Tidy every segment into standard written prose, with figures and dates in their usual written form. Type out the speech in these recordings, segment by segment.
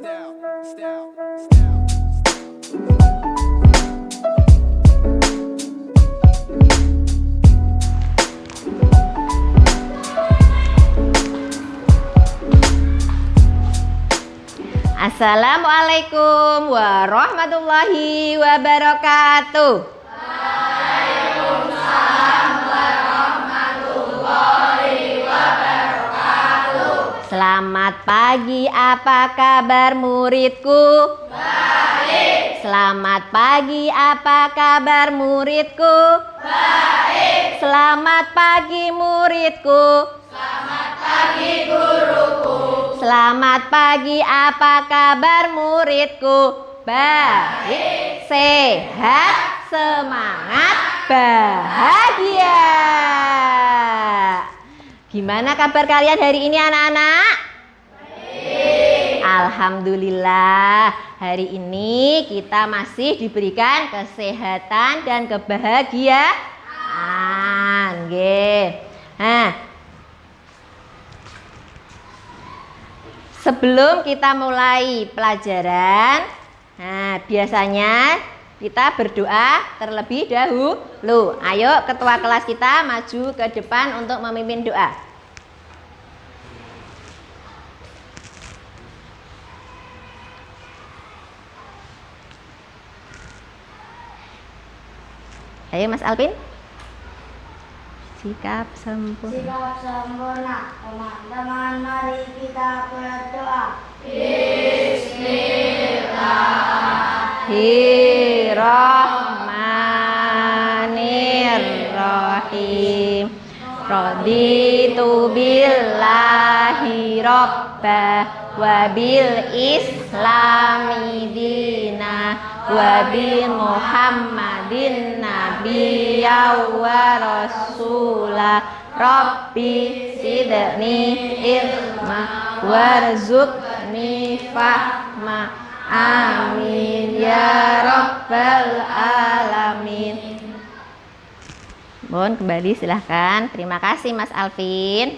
Assalamualaikum warahmatullahi wabarakatuh. Waalaikumsalam warahmatullahi wabarakatuh. Selamat pagi, apa kabar muridku? Baik. Selamat pagi, apa kabar muridku? Baik. Selamat pagi muridku. Selamat pagi guruku. Selamat pagi, apa kabar muridku? Baik, sehat, semangat, bahagia. Gimana kabar kalian hari ini anak-anak? Baik. Alhamdulillah, hari ini kita masih diberikan kesehatan dan kebahagiaan. Nggih. Sebelum kita mulai pelajaran, biasanya kita berdoa terlebih dahulu. Ayo ketua kelas kita maju ke depan untuk memimpin doa. Ayo Mas Alvin. Sikap sempurna. Sikap sempurna. Teman-teman, mari kita berdoa. Bismillahirrahmanirrahim. Raditu billahi robba wa bil islami dina wa bi muhammadin nabiyya wa rasula rabbi sidni ilma warzuqni fahma amin ya rabbal alamin. Mohon kembali silahkan. Terima kasih Mas Alvin.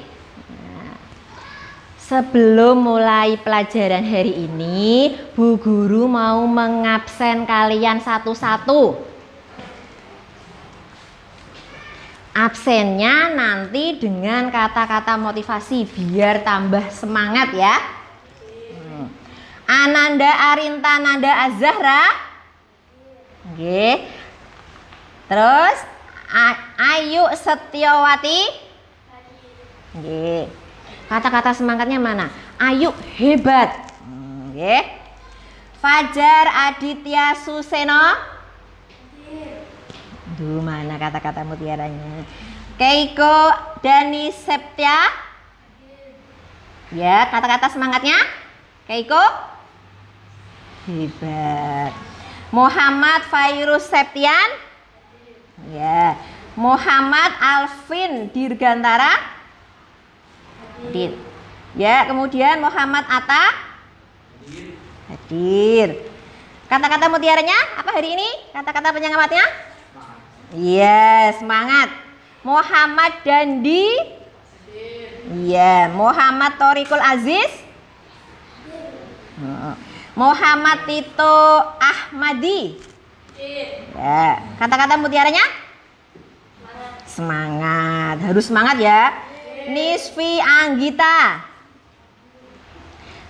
Sebelum mulai pelajaran hari ini, Bu Guru mau mengabsen kalian satu-satu. Absennya nanti dengan kata-kata motivasi biar tambah semangat ya. Ananda Arinta Nanda Azahra. Oke. Terus Ayu Setiawati. Oke. Kata-kata semangatnya mana? Ayu hebat. Oke. Fajar Aditya Suseno. Duh, mana kata-kata mutiaranya? Keiko Dani Septia. Ya, kata-kata semangatnya. Keiko hebat. Muhammad Fairuz Septian. Ya. Muhammad Alvin Dirgantara. Hadir. Ya, kemudian Muhammad Atta. Hadir. Kata-kata mutiaranya apa hari ini? Kata-kata penyemangatnya? Iya, semangat. Muhammad Dandi. Iya, Muhammad Thoriqul Aziz. Muhammad Tito Ahmadi. Ya, kata-kata mutiaranya? Semangat. Harus semangat ya. Nisfi Anggita.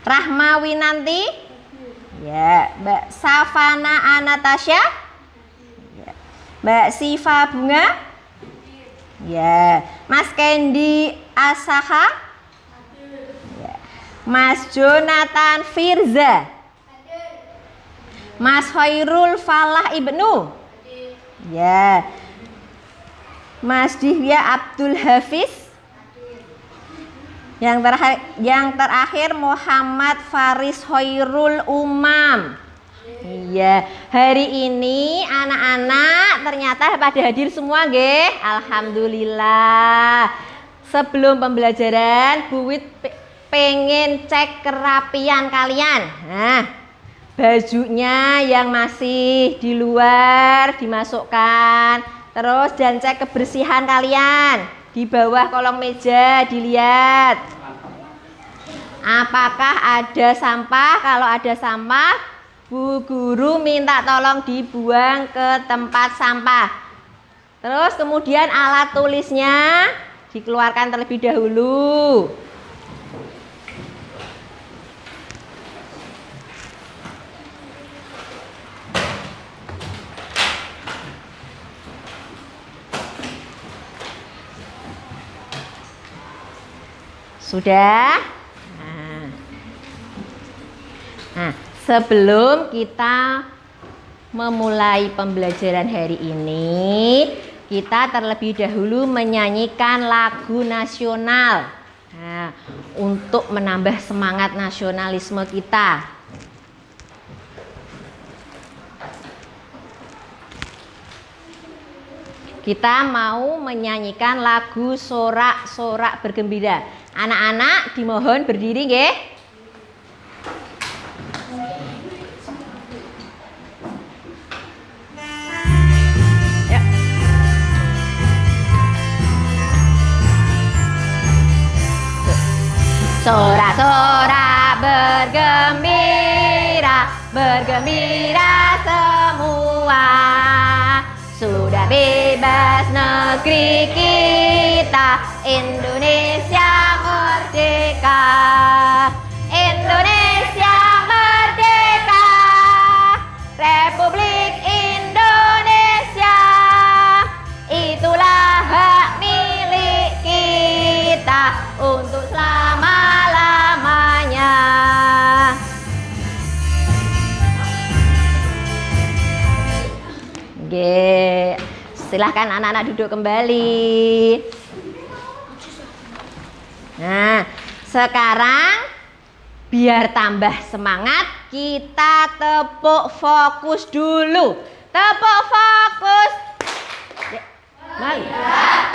Rahma Winanti. Ya, Mbak Savana Anatasha. Ya. Mbak Siva Bunga. Ya, Mas Kendi Asaha. Ya. Mas Jonathan Firza. Mas Khairul Falah Ibnu. Ya. Mas Dihya Abdul Hafiz. Yang terakhir Muhammad Faris Khairul Umam. Iya, hari ini anak-anak ternyata pada hadir semua, nggih. Alhamdulillah. Sebelum pembelajaran, Bu Wit pengen cek kerapian kalian. Nah, bajunya yang masih di luar dimasukkan. Terus dan cek kebersihan kalian. Di bawah kolong meja dilihat. Apakah ada sampah? Kalau ada sampah, Bu Guru minta tolong dibuang ke tempat sampah. Terus kemudian alat tulisnya dikeluarkan terlebih dahulu. Sudah? Nah, sebelum kita memulai pembelajaran hari ini, kita terlebih dahulu menyanyikan lagu nasional. Nah, untuk menambah semangat nasionalisme kita. Kita mau menyanyikan lagu Sorak-sorak bergembira. Anak-anak dimohon berdiri nggih. Ya. Sorak-sorak bergembira, bergembira semua. Sudah bebas negeri kita, Indonesia merdeka. Indonesia merdeka, Republik Indonesia. Itulah hak milik kita untuk selama-lamanya. Oke, silahkan anak-anak duduk kembali. Nah, sekarang biar tambah semangat, kita tepuk fokus dulu. Tepuk fokus. Mendengar,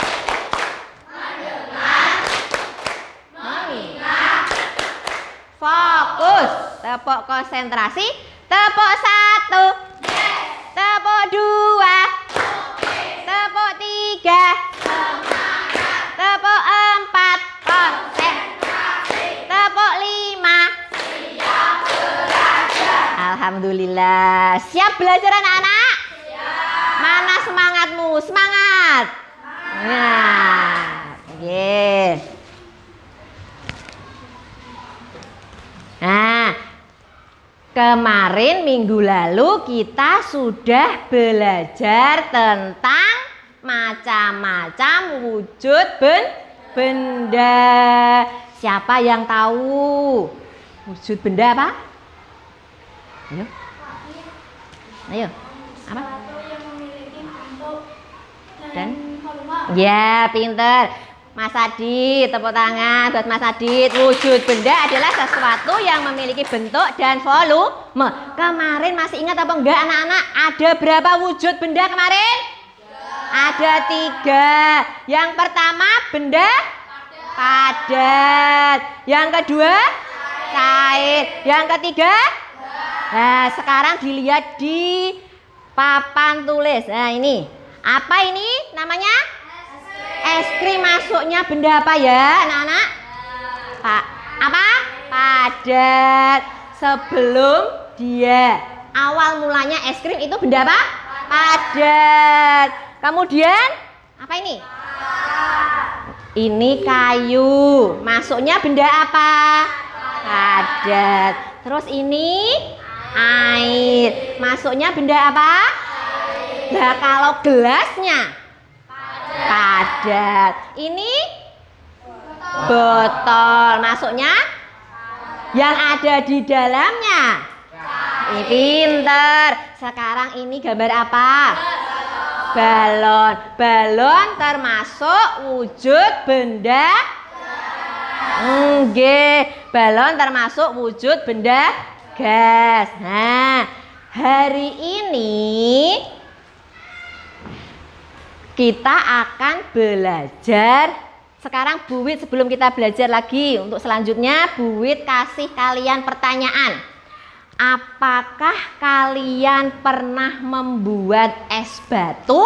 mengingat, fokus. Tepuk konsentrasi. Tepuk 1. Tepuk 2. Tepuk 3. Tepuk 4. Konsentrasi. Tepuk 5. Siap belajar. Alhamdulillah. Siap belajar anak-anak? Siap. Mana semangatmu? Semangat. Nah, oke. Nah, kemarin minggu lalu kita sudah belajar tentang macam-macam wujud benda. Siapa yang tahu wujud benda apa? Ayo. Ayo. Apa? Dan? Ya, pinter. Mas Adit, tepuk tangan buat Mas Adit. Wujud benda adalah sesuatu yang memiliki bentuk dan volume. Kemarin masih ingat apa enggak anak-anak? Ada berapa wujud benda kemarin? Ada 3. Yang pertama benda padat. Yang kedua cair. Yang ketiga? Nah, sekarang dilihat di papan tulis. Nah, ini. Apa ini namanya? Es krim. Masuknya benda apa ya anak-anak? Apa? Padat. Sebelum dia awal mulanya es krim itu benda apa? Padat. Kemudian apa ini? Ini kayu. Masuknya benda apa? Padat. Terus ini air. Masuknya benda apa? Nah, kalau gelasnya padat. Ini botol. Masuknya yang ada di dalamnya. Ini pinter. Sekarang ini gambar apa? Balon. Balon termasuk wujud benda. Nggih, balon termasuk wujud benda gas. Nah, hari ini kita akan belajar. Sekarang Bu Wit, sebelum kita belajar lagi untuk selanjutnya, Bu Wit kasih kalian pertanyaan. Apakah kalian pernah membuat es batu?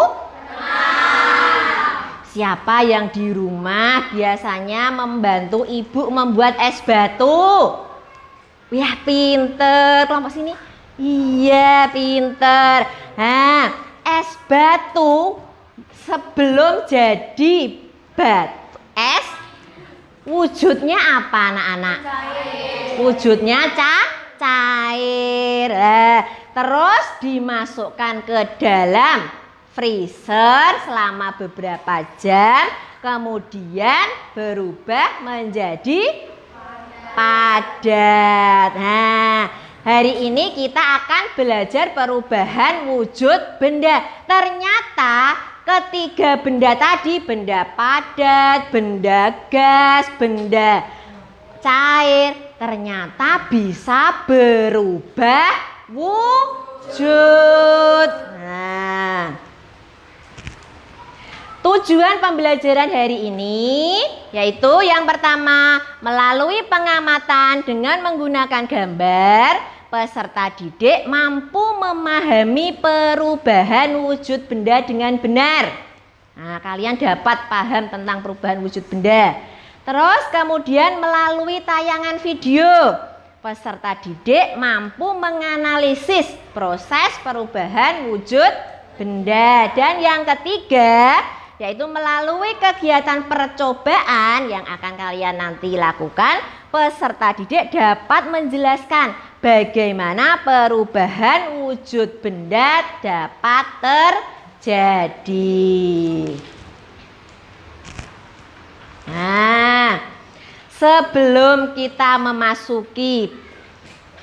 Siapa yang di rumah biasanya membantu ibu membuat es batu? Wah, pinter. Kelompok sini. Iya, pinter. Nah, es batu sebelum jadi batu es, wujudnya apa anak-anak? Wujudnya cair. Terus dimasukkan ke dalam freezer selama beberapa jam, kemudian berubah menjadi padat. Nah, hari ini kita akan belajar perubahan wujud benda. Ternyata ketiga benda tadi, benda padat, benda gas, benda cair, ternyata bisa berubah wujud. Nah, tujuan pembelajaran hari ini yaitu yang pertama, melalui pengamatan dengan menggunakan gambar, peserta didik mampu memahami perubahan wujud benda dengan benar. Nah, kalian dapat paham tentang perubahan wujud benda. Terus kemudian melalui tayangan video, peserta didik mampu menganalisis proses perubahan wujud benda. Dan yang ketiga, yaitu melalui kegiatan percobaan yang akan kalian nanti lakukan, peserta didik dapat menjelaskan bagaimana perubahan wujud benda dapat terjadi. Nah, sebelum kita memasuki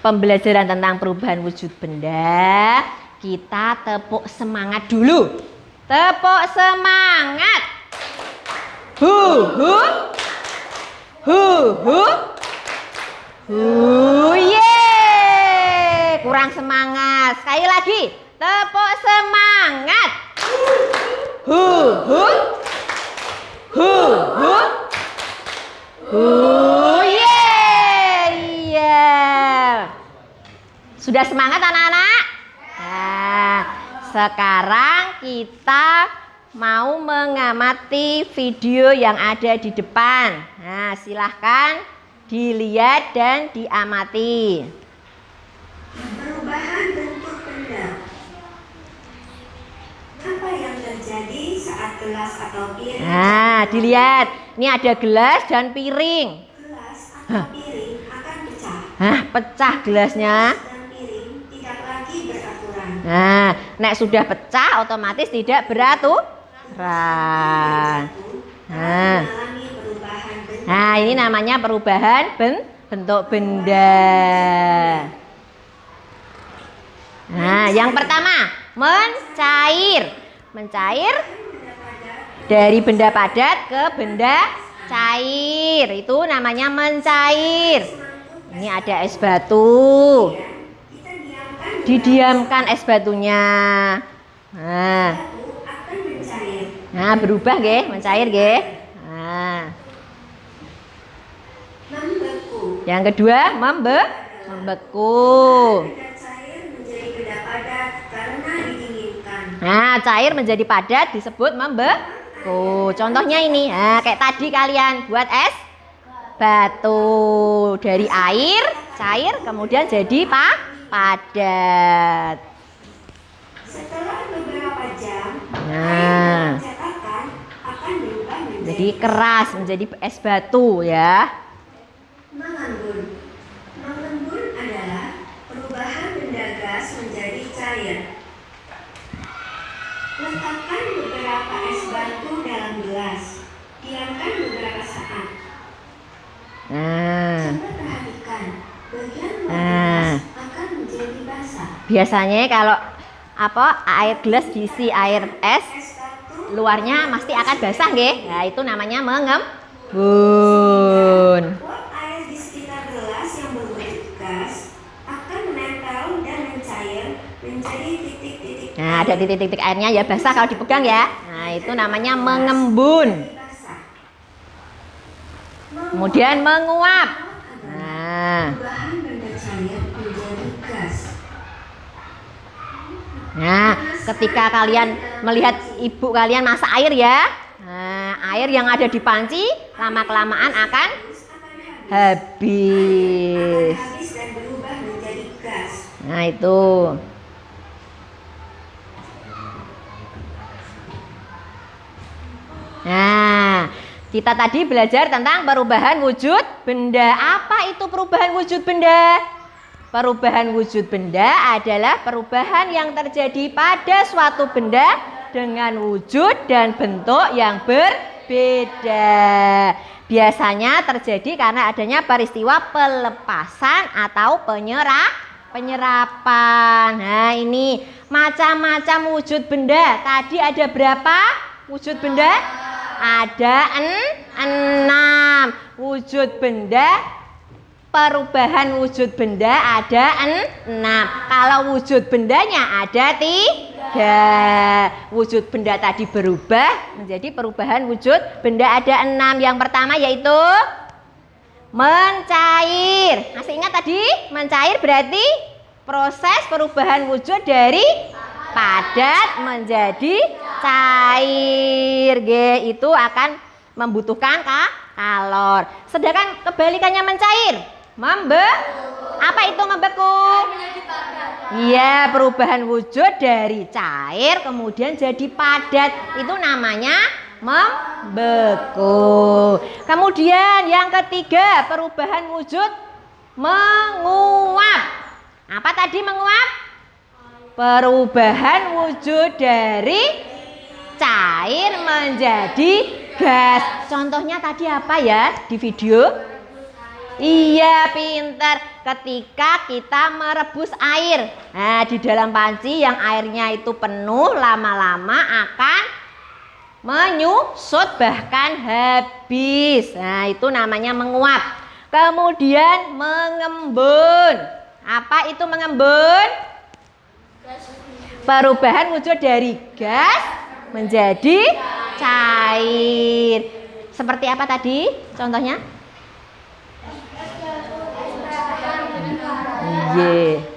pembelajaran tentang perubahan wujud benda, kita tepuk semangat dulu. Tepuk semangat. Hu hu. Hu hu. Yeay. Kurang semangat. Sekali lagi. Tepuk semangat. Hu hu. Hu hu. Yeay. Iya. Sudah semangat anak-anak? Nah, sekarang kita mau mengamati video yang ada di depan. Nah, silahkan dilihat dan diamati. Perubahan bentuk benda. Apa yang terjadi saat gelas atau piring? Nah, dilihat. Ini ada gelas dan piring. Gelas atau piring akan pecah. Pecah gelasnya. Dan piring tidak lagi beraturan. Nah, nek sudah pecah otomatis tidak beraturan. Mengalami perubahan bentuk. Nah, ini namanya perubahan bentuk benda. Nah, yang pertama, mencair. Mencair dari benda padat ke benda cair. Itu namanya mencair. Ini ada es batu. Didiamkan es batunya. Nah, berubah nggih, mencair nggih. Nah. Membeku. Yang kedua, membeku. Benda cair menjadi benda padat karena didinginkan. Nah, cair menjadi padat disebut membeku. Contohnya ini, nah, kayak tadi kalian buat es batu dari air cair kemudian jadi padat. Setelah beberapa jam, Nah, air cetakan akan berubah menjadi jadi keras, menjadi es batu ya. mengembun. Mengembun adalah perubahan benda gas menjadi cair. Letakkan beberapa es batu dalam gelas. Diamkan beberapa saat. Nah, Coba perhatikan, bagian luar Nah. gelas akan menjadi basah. biasanya kalau air gelas diisi air es, Es batu luarnya pasti akan basah nggih. Nah, itu namanya mengembun. uap air di sekitar gelas yang berwujud gas akan menempel dan mencair menjadi titik-titik Nah, ada titik-titik airnya ya basah kalau dipegang ya. Nah, itu namanya mengembun. basah. Kemudian menguap. Nah, Bahan benda cair menjadi gas. ketika kalian melihat ibu kalian masak air ya. Nah, air yang ada di panci lama-kelamaan akan akan habis. habis dan berubah menjadi gas. Nah, itu. Nah, kita tadi belajar tentang perubahan wujud benda. Apa itu perubahan wujud benda? Perubahan wujud benda adalah perubahan yang terjadi pada suatu benda dengan wujud dan bentuk yang berbeda. Biasanya terjadi karena adanya peristiwa pelepasan atau penyerapan. Nah, ini macam-macam wujud benda. Tadi ada berapa wujud benda? Ada 6 wujud benda. Perubahan wujud benda ada 6. Kalau wujud bendanya ada 3. Wujud benda tadi berubah menjadi perubahan wujud benda ada 6. Yang pertama yaitu mencair. Masih ingat tadi? Mencair berarti proses perubahan wujud dari padat menjadi cair. G itu akan membutuhkan kalor. Sedangkan kebalikannya mencair, apa itu membeku? Iya, perubahan wujud dari cair kemudian jadi padat. Itu namanya membeku. Kemudian yang ketiga, perubahan wujud menguap. Apa tadi menguap? Perubahan wujud dari cair menjadi gas. Contohnya tadi apa ya di video? Iya, pintar. Ketika kita merebus air. Nah, di dalam panci yang airnya itu penuh, lama-lama akan menyusut bahkan habis. Nah, itu namanya menguap. Kemudian mengembun. Apa itu mengembun? Perubahan wujud dari gas menjadi cair. Seperti apa tadi contohnya?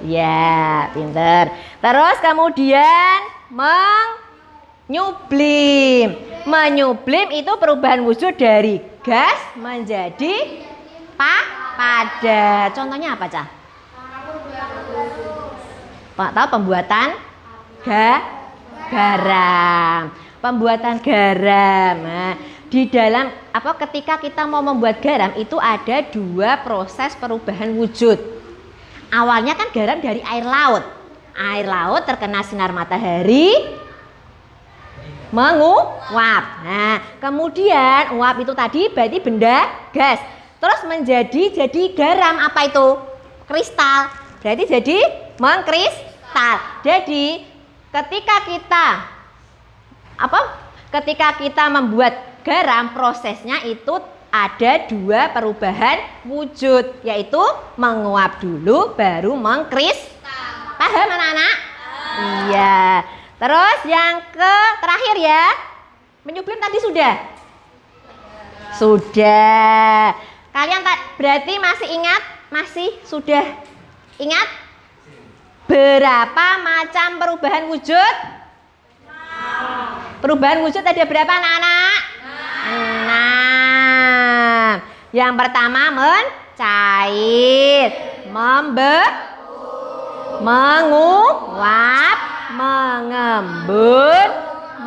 Ya, pinter. Terus kemudian menyublim. Menyublim itu perubahan wujud dari gas menjadi padat. Contohnya apa, Cah? Pak tahu pembuatan garam. Pembuatan garam. Nah, di dalam ketika kita mau membuat garam itu ada 2 proses perubahan wujud. Awalnya kan garam dari air laut. Air laut terkena sinar matahari menguap. Nah, kemudian uap itu tadi berarti benda gas. Terus jadi garam. Apa itu? Kristal. Berarti jadi mengkristal. Jadi ketika kita membuat garam, prosesnya itu ada 2 perubahan wujud, yaitu menguap dulu baru mengkristal. Paham anak-anak? Iya. Terus yang terakhir ya, menyublim tadi sudah. Kalian berarti masih ingat? Sudah ingat? Berapa macam perubahan wujud? Perubahan wujud ada berapa anak-anak? 6. Yang pertama mencair, menguap, mengembun,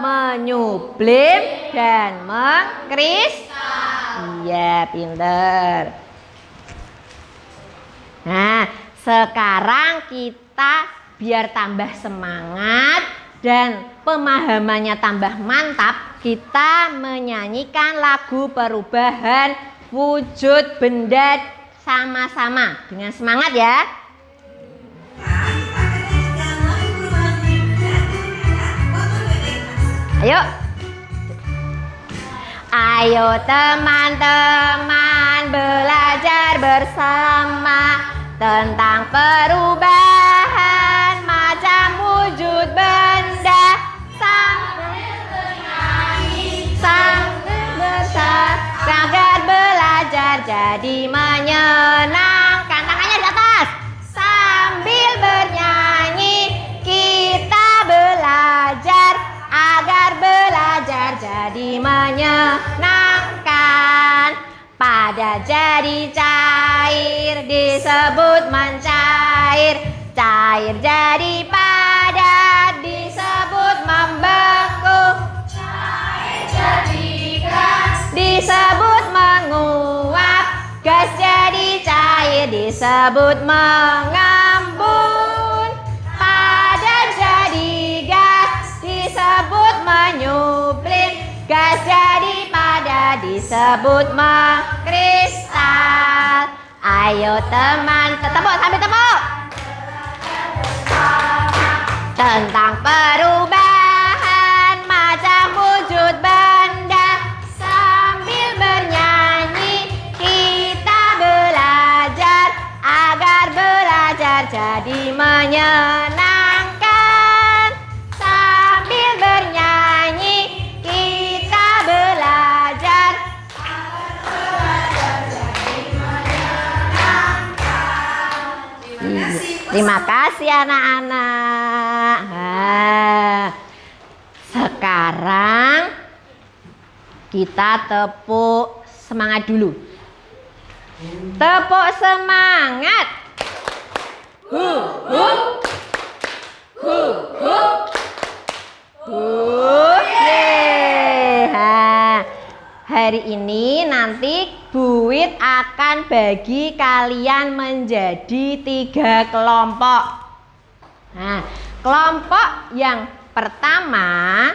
menyublim, dan mengkristal. Iya, pinter. Nah, sekarang kita biar tambah semangat dan pemahamannya tambah mantap, kita menyanyikan lagu perubahan wujud benda sama-sama dengan semangat ya. Ayo. Ayo teman-teman belajar bersama tentang perubahan macam wujud benda sambil agar belajar jadi menyenangkan. Tangannya di atas. Sambil bernyanyi kita belajar agar belajar jadi menyenangkan. Padat jadi cair disebut mencair. Cair jadi padat disebut membeku. Cair jadi gas Disebut menguap. Gas jadi cair disebut mengembun. Padat jadi gas disebut menyublim. Gas jadi padat disebut mengkristal. Ayo teman, tepuk sambil tepuk. Tentang perubahan macam wujud benda, sambil bernyanyi kita belajar agar belajar jadi menyenangkan. Sambil bernyanyi kita belajar agar belajar jadi menyenangkan. Terima kasih anak-anak. Nah, sekarang kita tepuk semangat dulu. Tepuk semangat. Hu hu. Hu hu. Yeay. Ha. Hari ini nanti Bu Wit akan bagi kalian menjadi 3 kelompok. Nah, kelompok yang pertama,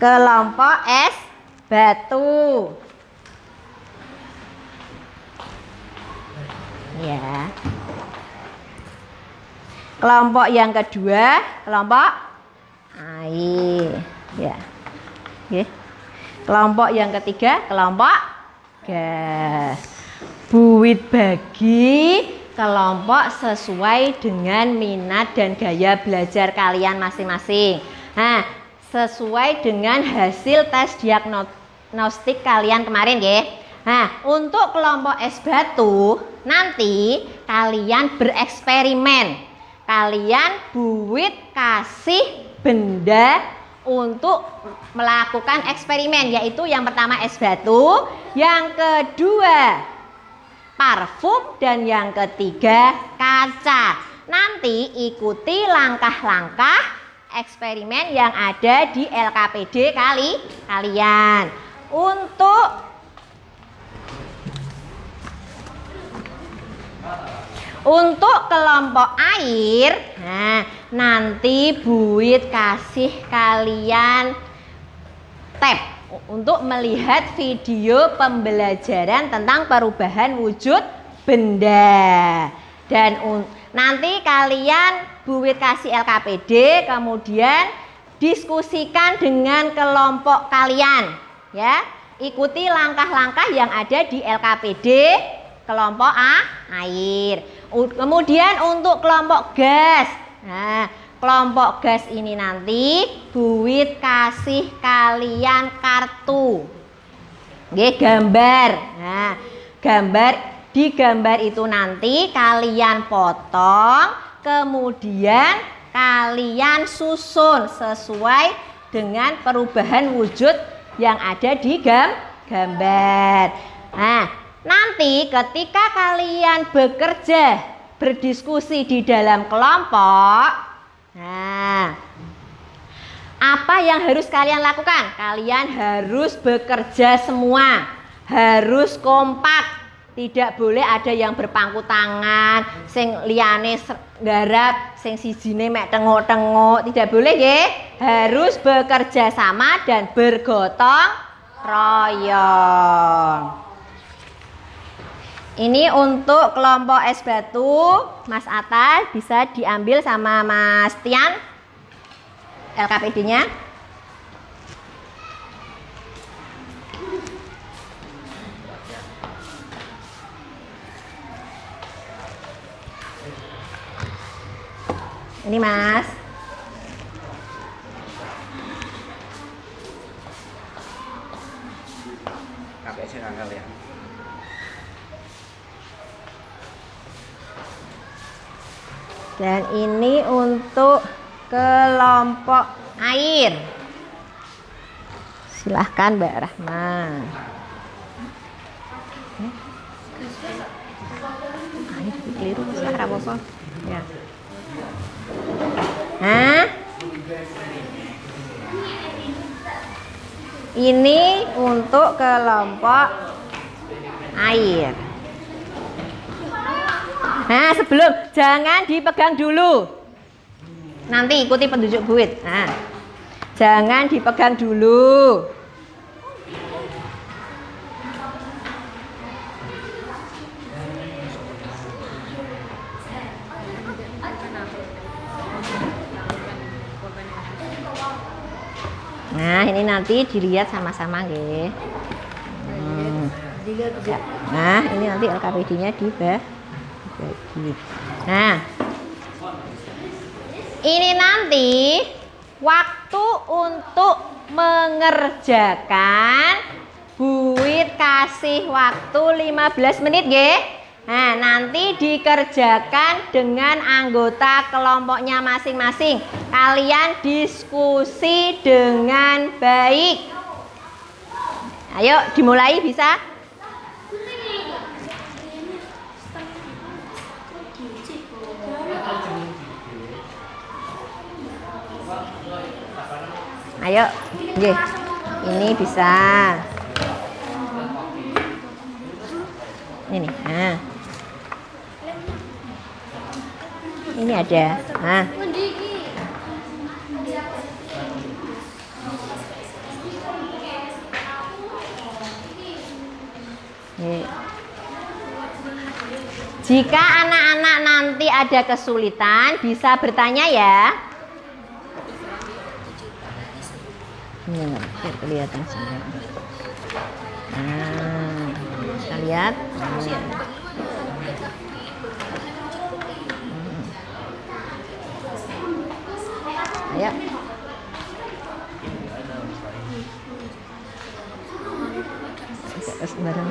kelompok es batu. Ya. Kelompok yang kedua, kelompok air. Ya. Oke. Kelompok yang ketiga, kelompok gas. Bu Wit bagi kelompok sesuai dengan minat dan gaya belajar kalian masing-masing. Nah, sesuai dengan hasil tes diagnostik kalian kemarin ya. Nah, untuk kelompok es batu nanti kalian bereksperimen. Kalian Bu Wit kasih benda untuk melakukan eksperimen, yaitu yang pertama es batu, yang kedua parfum, dan yang ketiga kaca. Nanti ikuti langkah-langkah eksperimen yang ada di LKPD kalian. Untuk kelompok air, nah nanti Bu Wit kasih kalian tab untuk melihat video pembelajaran tentang perubahan wujud benda. Dan nanti kalian Bu Wit kasih LKPD, kemudian diskusikan dengan kelompok kalian, ya. Ikuti langkah-langkah yang ada di LKPD kelompok air. Kemudian untuk kelompok gas, nah kelompok gas ini nanti Bu Wit kasih kalian kartu, gambar. Nah, di gambar itu nanti kalian potong, kemudian kalian susun sesuai dengan perubahan wujud yang ada di gambar. Nah, nanti ketika kalian bekerja, berdiskusi di dalam kelompok, nah, apa yang harus kalian lakukan? Kalian harus bekerja semua, harus kompak. Tidak boleh ada yang berpangku tangan, sing liyane nggarap, sing sijine mek tengok-tengok. Tidak boleh ya. Harus bekerja sama dan bergotong royong. Ini untuk kelompok es batu, Mas Atal bisa diambil sama Mas Tian LKPD-nya. Ini Mas. Kalian. Dan ini untuk kelompok air. Silahkan Mbak Rahma. Ini keliru, silahkan apa-apa. Ya. Nah, ini untuk kelompok air. Nah, sebelum jangan dipegang dulu. Nanti ikuti petunjuk buit. Nah, jangan dipegang dulu. Nah, ini nanti dilihat sama-sama nggih. Ya. Nah, ini nanti LKPD-nya dibagi. Nah, ini nanti waktu untuk mengerjakan buit kasih waktu 15 menit nggih. Nah, nanti dikerjakan dengan anggota kelompoknya masing-masing. Kalian diskusi dengan baik. Ayo dimulai bisa? Ayo, nggih. Ini bisa. Ini, nah. Ini ada. Nah. Jika anak-anak nanti ada kesulitan, bisa bertanya ya. Ini biar kelihatan semua. Nah, kita lihat. Ayo. Bareng.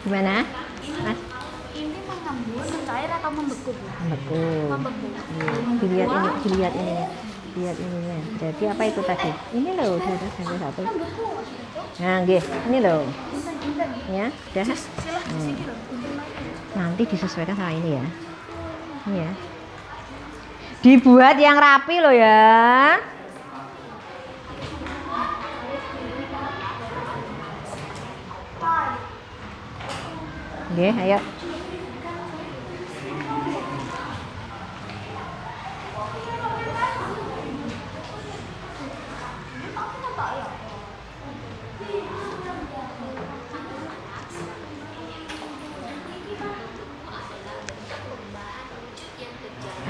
Gimana, Mas? Ini mengembun, mencair atau membeku? Membeku. Membeku. Dilihat ini, lihat ininya. Jadi apa itu tadi? Ini loh, sudah sampai satu. Nah, nggih, ini loh. Ya, sudah. Nanti disesuaikan sama ini ya. Ini ya. Dibuat yang rapi loh ya. Oke, ayo.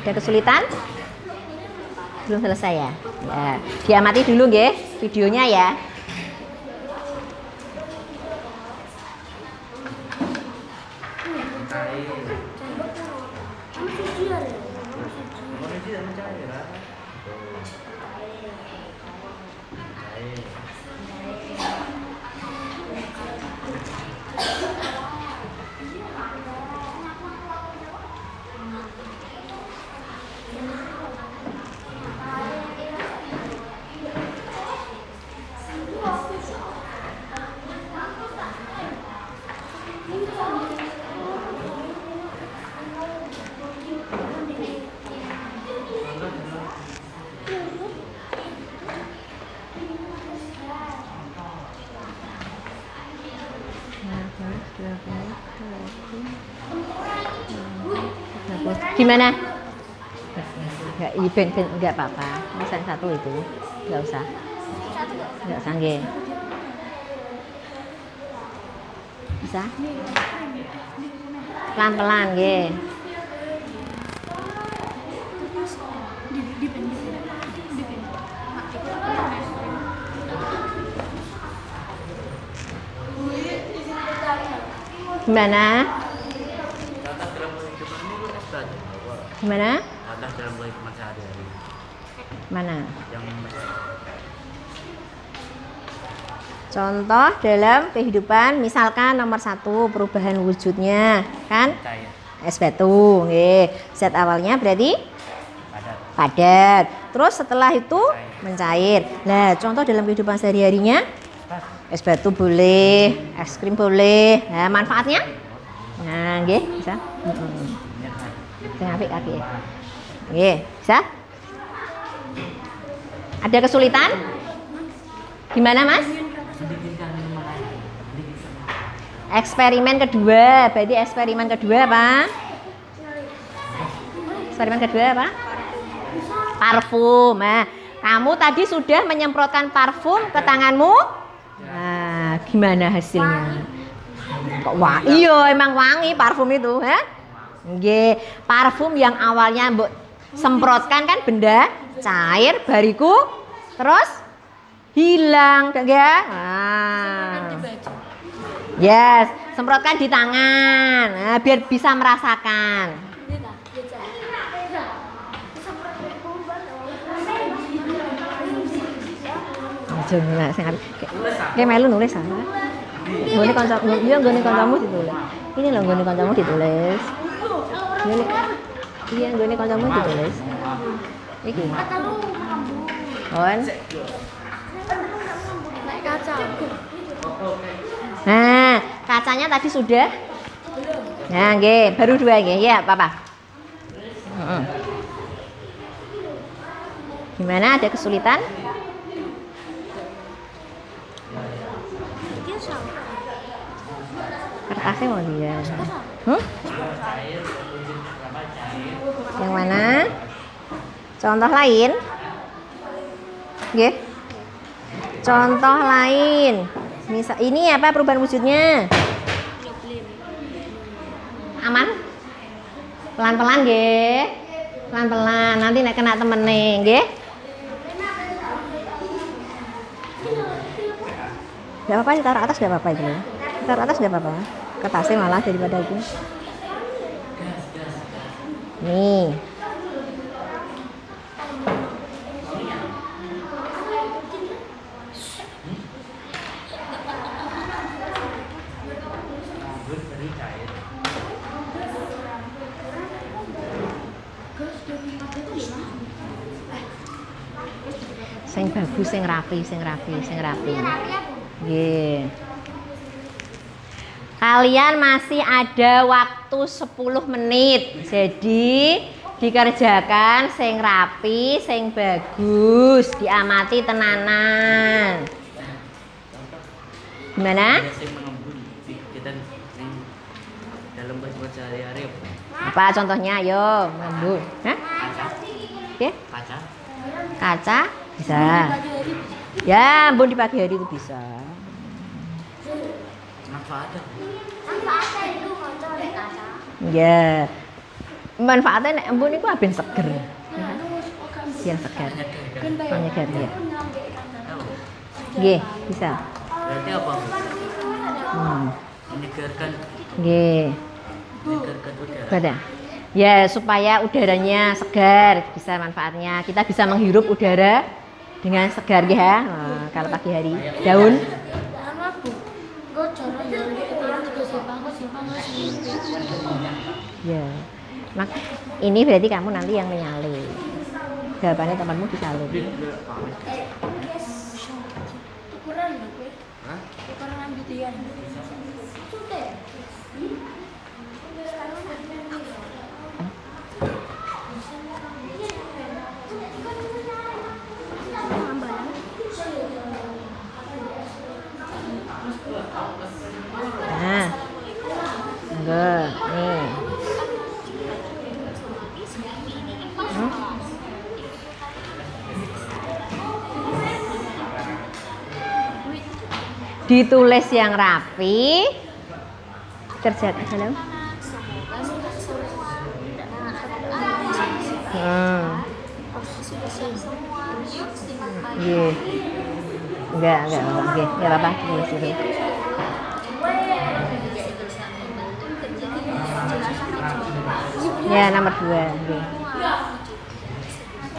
Ada kesulitan? Belum selesai ya? Ya, diamati dulu nggih videonya ya. Gimana? Enggak apa-apa. Masa satu itu enggak usah. Enggak usah nggih. Bisa? Pelan-pelan nggih. Gimana? Atas dalam kehidupan ini lu es aja. Gimana? Atas dalam kehidupan sehari-hari. Mana? Yang Contoh dalam kehidupan, misalkan nomor 1 perubahan wujudnya, kan? cair, Es batu, nggih. Zat awalnya berarti padat, padat. Terus setelah itu mencair. Nah, contoh dalam kehidupan sehari-harinya, es batu boleh, es krim boleh. Nah, manfaatnya? Nah, nggih, bisa. Sing apik kaki. Nggih, bisa? Ada kesulitan? Gimana, Mas? Eksperimen kedua, berarti eksperimen kedua apa? Eksperimen kedua apa? Parfum. Nah, kamu tadi sudah menyemprotkan parfum ke tanganmu. Nah, gimana hasilnya? Kok wangi? Iya, emang wangi parfum itu, ha? Nggih, parfum yang awalnya mbok semprotkan kan benda cair, bariku terus hilang, enggak? Nah. Yes, semprotkan di tangan. Nah, biar bisa merasakan. Jangan kayak melu nulis sama. Gone kanca, iya gone kancamu ditulis. Ini loh gone kancamu ditulis. Gone. Iya gone kancamu ditulis. Iki. On. Naik kaca. Nah, kacanya tadi sudah. Nah, nggih, baru 2 nggih. Ya, Papa. Gimana? Ada kesulitan? Kertasnya mau dia. Yang mana? Contoh lain? Nggih. Contoh lain. Misal ini apa perubahan wujudnya? Aman? Pelan-pelan nggih. Pelan-pelan. Nanti nek kena temene nggih. Enggak apa-apa ditaruh atas, enggak apa-apa itu. Taruh atas enggak apa-apa. Kertasnya malah daripada itu. Nih. Sing bagus, sing rapi. Nggih. Kalian masih ada waktu 10 menit. Jadi dikerjakan sing rapi, sing bagus, diamati tenanan. Gimana? kita dalam kehidupan sehari-hari Apa contohnya? Ayo, mengembun. Hah? Oke? kaca, Kaca bisa. Ya, embun di pagi hari itu bisa. manfaatnya itu kaca oleh kaca. Ya. Manfaatnya nek embun iku aben seger. Siang seger. Penyegar ya. Nggih, bisa. berarti apa? Menyegarkan Nggih. udara. Badan. Ya, supaya udaranya segar, bisa manfaatnya. Kita bisa menghirup udara dengan segar ya. Nah, kalau pagi hari. Daun. Ya. Mak, ini berarti kamu nanti yang menyalin. Jawabannya temanmu disalin. Ukuran berapa? Hah? Ukuran ambitian. Nah. Enggak, nih. Ditulis yang rapi. Kerja halo. Iya. Enggak, oke. Ya apa-apa, tulis itu. Ya, nomor 2. Nggih.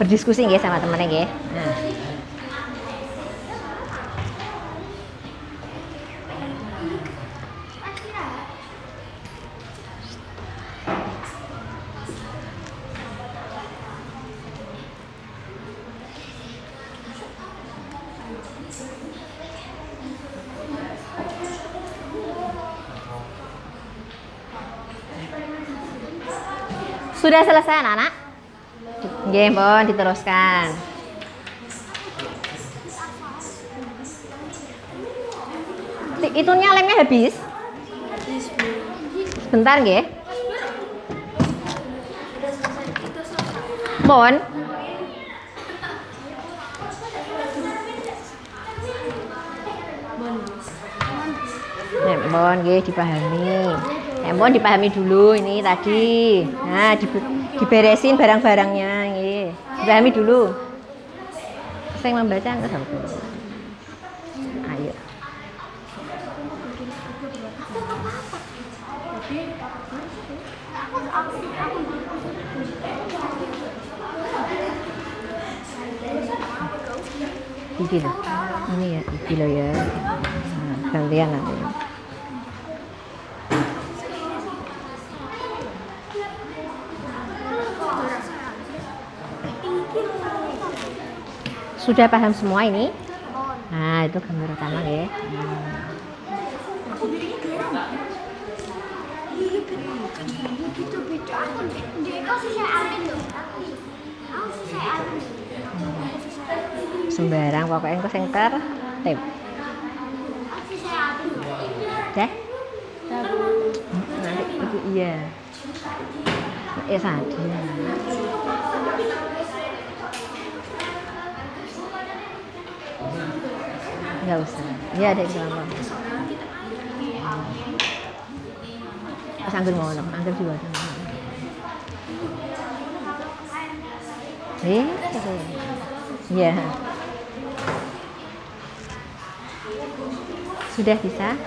Berdiskusi nggih sama temennya nggih. Nah. Sudah selesai anak-anak? Nggih, mohon diteruskan. Itunya lemnya habis? Sebentar nggih. Mohon. Mohon nggih dipahami. Mohon dipahami dulu ini tadi. Nah, diberesin barang-barangnya nggih. Dipahami dulu. Saya membaca enggak sampai. Ayo. Iki loh. Ini ya, iki loh ya. Nah, gantian nanti. Sudah paham semua ini? Nah, itu gambar utama ya. Sembarang pokoknya engko sing tertib. Deh. Nanti itu iya. Saja. Enggak usah. Iya, ada kelompok. Pas anggur mau dong, anggur juga ada. Iya. Sudah bisa?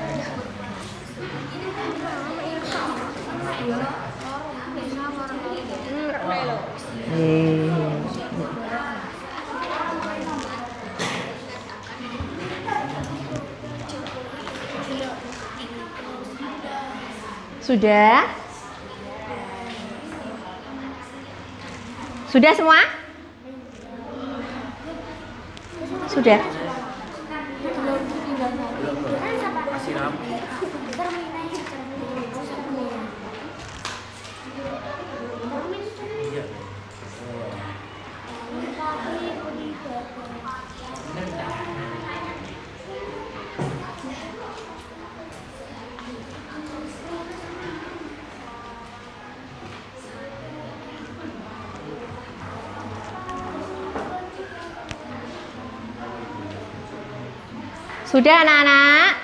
Sudah? Sudah semua? Sudah. Masih rapi. Iya. Sudah anak-anak?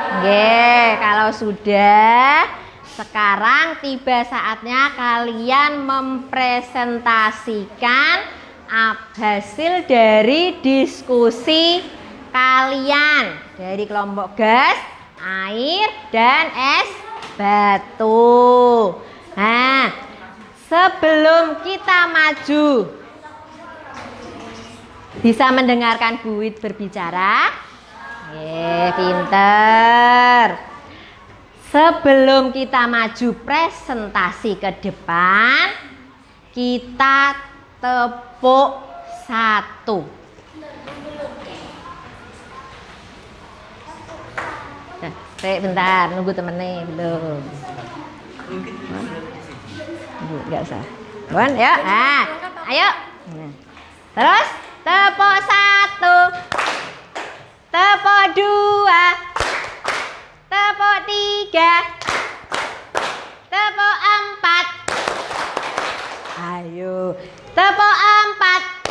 Oke, kalau sudah, sekarang tiba saatnya kalian mempresentasikan hasil dari diskusi kalian dari kelompok gas, air, dan es batu. Nah, sebelum kita maju, bisa mendengarkan Bu Wid berbicara? Pinter. Sebelum kita maju presentasi ke depan, kita tepuk 1. Nah, bentar, nunggu temennya belum. Enggak usah. Bon, ya. Nah, ayo. Terus tepuk 1. Tepuk 2. Tepuk 3. Tepuk 4. Ayo. Tepuk 4.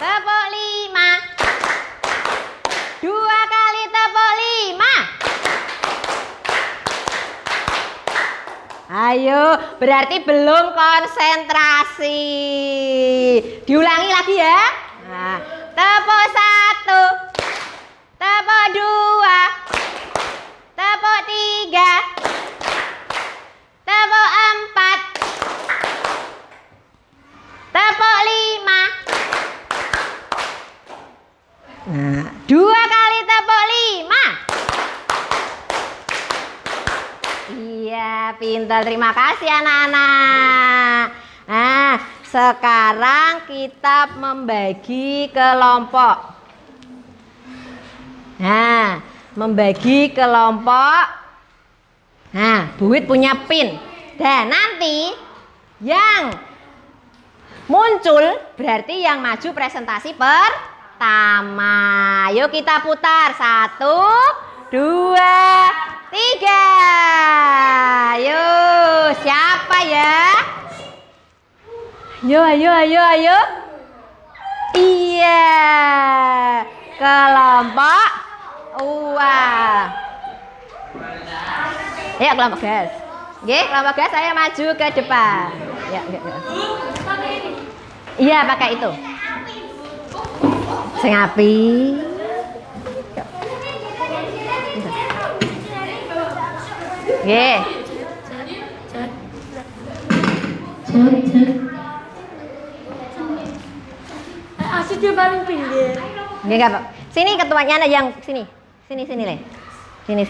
Tepuk 5. 2 kali tepuk 5. Ayo, berarti belum konsentrasi. Diulangi lagi ya. Nah, tepuk 1. Tepuk 2. Tepuk 3. tepuk 4. Tepuk 5. Nah, 2 kali tepuk 5. Iya, pintar. Terima kasih anak-anak. Nah, sekarang kita membagi kelompok. Nah, membagi kelompok. Nah, Bu Wit punya pin. Dan nanti yang muncul berarti yang maju presentasi pertama. Yuk kita putar. 1, 2, 3. Yuk, siapa ya? Ayo. Iya. Kelompok uang. Ya, kelompok gas. Oke, kelompok gas saya maju ke depan. Ya, iya, pakai itu. Sing api. Oke. Asik dia paling pinggir. Oke, enggak, Pak. Sini ketuanya yang sini. Sini, Le. Sini.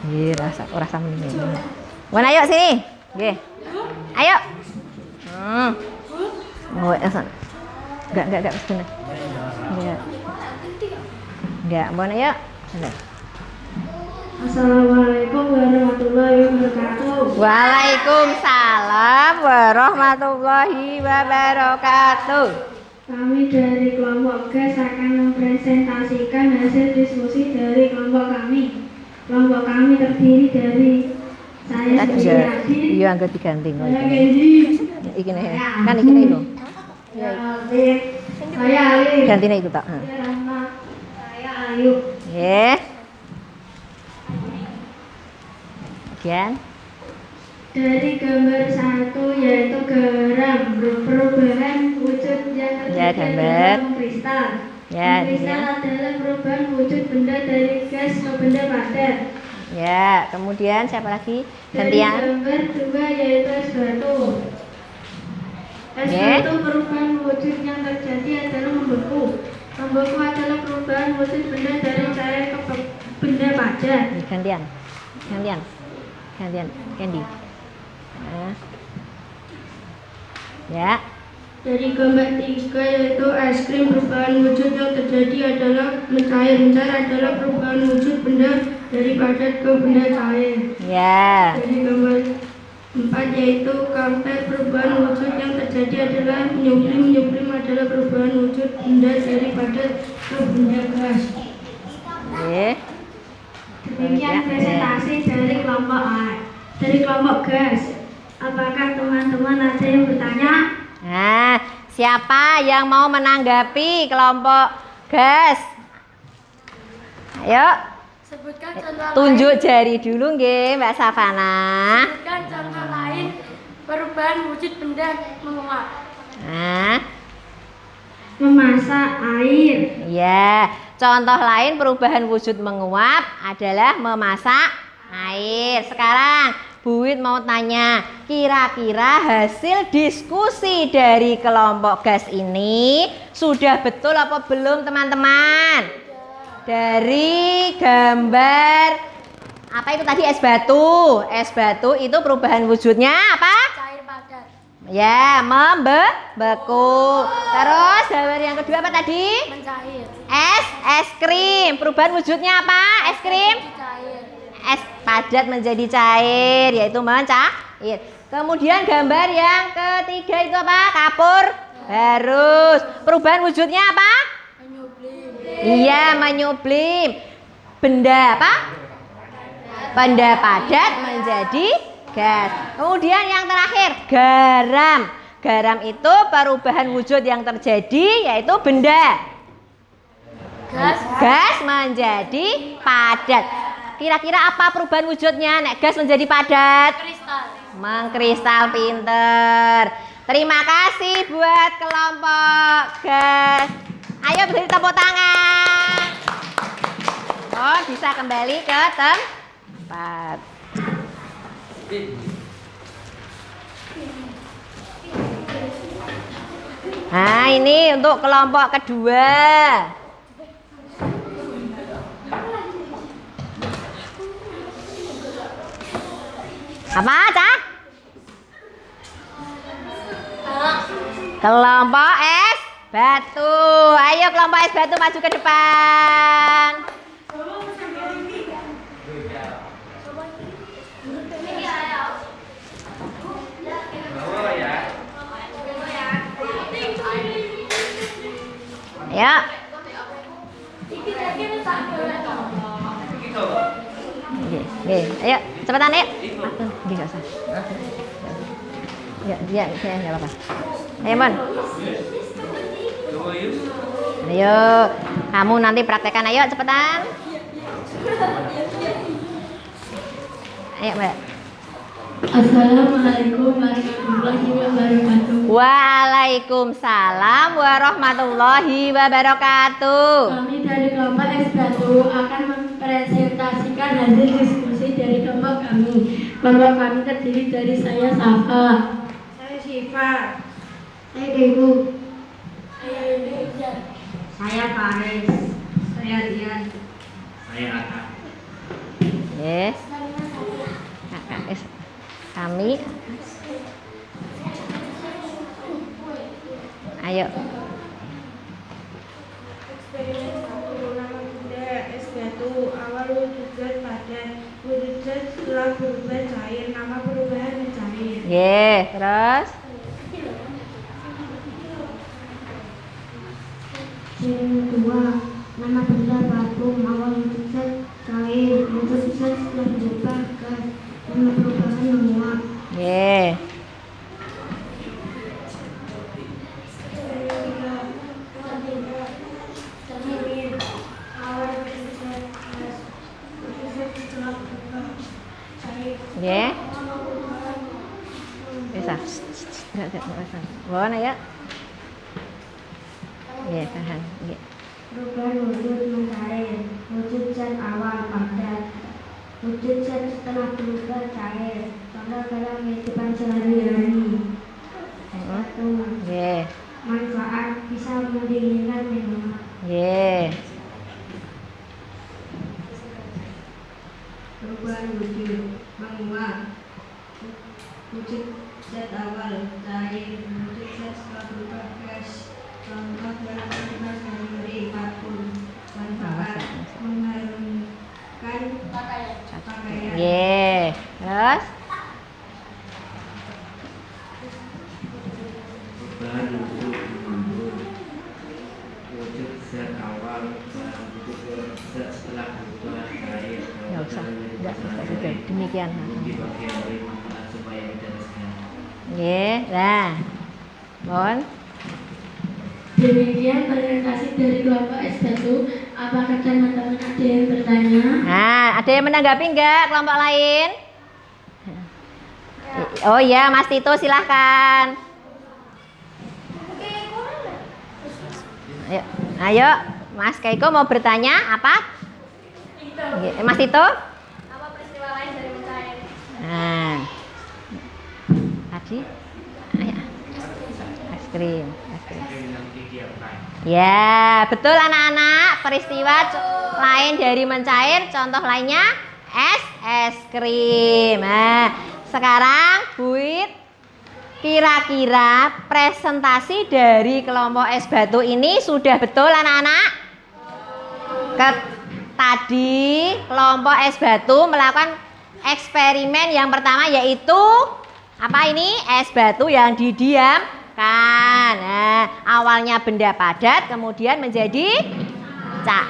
Iya, rasa ini. Mana ayo sini. Oke. Ayo. Mau sana. Enggak sebentar. Enggak, mau ayo. Assalamualaikum warahmatullahi wabarakatuh. Waalaikumsalam warahmatullahi wabarakatuh. Kami dari kelompok GAS akan mempresentasikan hasil diskusi dari kelompok kami. Kelompok kami terdiri dari saya sendiri Adin, Iya, angkat diganti. saya Kenji, Iki nih. Kan iki nih, Bang. saya Alvin, saya Ali, Gantine itu tak. saya Rahma, saya Ayu. Nggih. Bagian Dari gambar 1 yaitu garam, perubahan wujud yang Ya, terjadi gambar. adalah mengkristal. Ya, Mengkristal adalah perubahan wujud benda dari gas ke benda padat. ya, kemudian siapa lagi? Dari Gantian. gambar 2 yaitu es batu. Es Oke. batu perubahan wujud yang terjadi adalah membeku. Membeku adalah perubahan wujud benda dari cair ke benda padat. Gantian. Candy. Nah. Ya. Dari gambar 3 yaitu es krim, perubahan wujud yang terjadi adalah mencair. Mencair adalah perubahan wujud benda dari padat ke benda cair. Ya. Dari gambar 4 yaitu kamper, perubahan wujud yang terjadi adalah menyublim. Menyublim adalah perubahan wujud benda dari padat ke benda gas. Oke. Demikian presentasi dari kelompok gas. Apakah teman-teman ada yang bertanya? Nah, siapa yang mau menanggapi kelompok gas? Ayo, Sebutkan contoh tunjuk jari dulu nggih, Mbak Savana. Sebutkan contoh lain perubahan wujud benda menguap. Nah, Memasak air. ya. Contoh lain perubahan wujud menguap adalah memasak air. Sekarang Bu Wit mau tanya, kira-kira hasil diskusi dari kelompok gas ini sudah betul apa belum teman-teman? Dari gambar apa itu tadi, es batu. Es batu itu perubahan wujudnya apa? Cair padat. Ya, membeku. Terus gambar yang kedua apa tadi? Mencair. Es krim. Perubahan wujudnya apa? Es krim? Cair. Es padat menjadi cair, yaitu mencair. Kemudian gambar yang ketiga itu apa? Kapur barus. Perubahan wujudnya apa? Menyublim. Iya, menyublim. Benda apa? Benda padat menjadi gas. Kemudian yang terakhir, garam. Garam itu perubahan wujud yang terjadi, yaitu benda gas menjadi padat. Kira-kira apa perubahan wujudnya nek gas menjadi padat? Kristal. Mengkristal, pinter. Terima kasih buat kelompok gas. Ayo beri tepuk tangan. Oh, bisa kembali ke tempat. Nah, ini untuk kelompok kedua. Apa, Cah? Kelompok es batu. Ayo kelompok es batu maju ke depan. Ya. Oke, ayo cepetan yuk. Nggih, enggak usah. Ya, enggak apa-apa. Ayo, Mon. Ayo, kamu nanti praktekkan, ayo cepetan. Ayo, Mbak. Assalamualaikum warahmatullahi wabarakatuh. Waalaikumsalam warahmatullahi wabarakatuh. Kami dari kelompok es batu akan mempresentasikan hasil diskusi dari kelompok kami. Kelompok kami terdiri dari saya Safa, saya Syifa, saya Debu, saya Indonesia, saya Faris, saya Dian, Saya Ata. Yes. KKS kami. Ayo. eksperimen satu nama benda es batu awal wujud zat padat, wujud zat setelah berubah cair, nama perubahan mencair. Ye, terus Yang kedua, nama benda batu awal wujud zat cair, wujud zat setelah berubah gas, nama perubahan menguap. ye. Ye. Bisa. Enggak usah. Bawa ya. Ye, tahan. Ye. Perubahan wujud mencair, wujud zat awal padat, wujud zat setelah berubah cair, contoh dalam kehidupan sehari-hari. Satu, Ye. manfaat bisa mendinginkan minuman. Ye. Perubahan wujud menguap, wujud zat awal cair, wujud zat setelah berubah gas, contoh dalam kehidupan sehari-hari. Parfum, manfaat mengharumkan pakaian. Ye. Terus Perubahan wujud mundur. Wujud zat awal dan wujud zat setelah berubah cair. enggak usah sudah demikian. Di bagian dari manfaat supaya diteruskan. Ye, dah. Bon. Demikian presentasi dari kelompok es batu. Apakah teman-teman ada yang bertanya? Nah, ada yang menanggapi enggak kelompok lain? Oh iya, Mas Tito silahkan. Ayo, Mas Keiko mau bertanya apa? Mas Tito? Apa peristiwa lain dari mencair? Nah, tadi, ayo, es krim. Ya, betul anak-anak. Peristiwa lain dari mencair, contoh lainnya es krim. Nah, sekarang Buit, kira-kira presentasi dari kelompok es batu ini sudah betul anak-anak? Tadi kelompok es batu melakukan eksperimen yang pertama yaitu apa ini? Es batu yang didiamkan. Nah, awalnya benda padat kemudian menjadi cak.